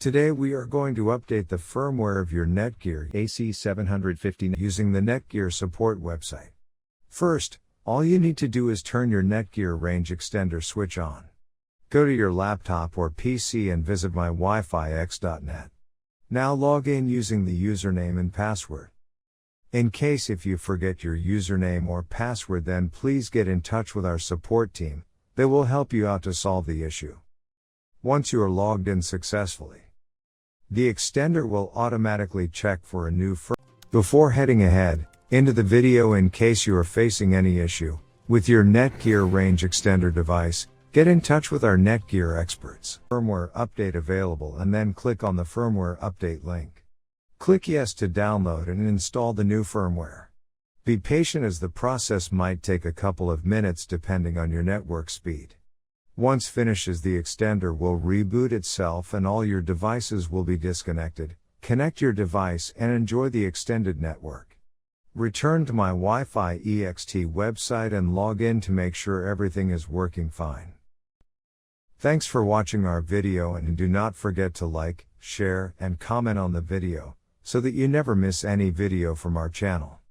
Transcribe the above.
Today we are going to update the firmware of your Netgear AC750 using the Netgear support website. First, all you need to do is turn your Netgear Range Extender switch on. Go to your laptop or PC and visit mywifix.net. Now log in using the username and password. In case if you forget your username or password, then please get in touch with our support team. They will help you out to solve the issue. Once you are logged in successfully, the extender will automatically check for a new firmware. Before heading ahead into the video, in case you are facing any issue with your Netgear Range Extender device, get in touch with our Netgear experts. Firmware update available, and then click on the firmware update link. Click yes to download and install the new firmware. Be patient as the process might take a couple of minutes depending on your network speed. Once finishes, the extender will reboot itself and all your devices will be disconnected. Connect your device and enjoy the extended network. Return to my Wi-Fi EXT website and log in to make sure everything is working fine. Thanks for watching our video, and do not forget to like, share, and comment on the video, so that you never miss any video from our channel.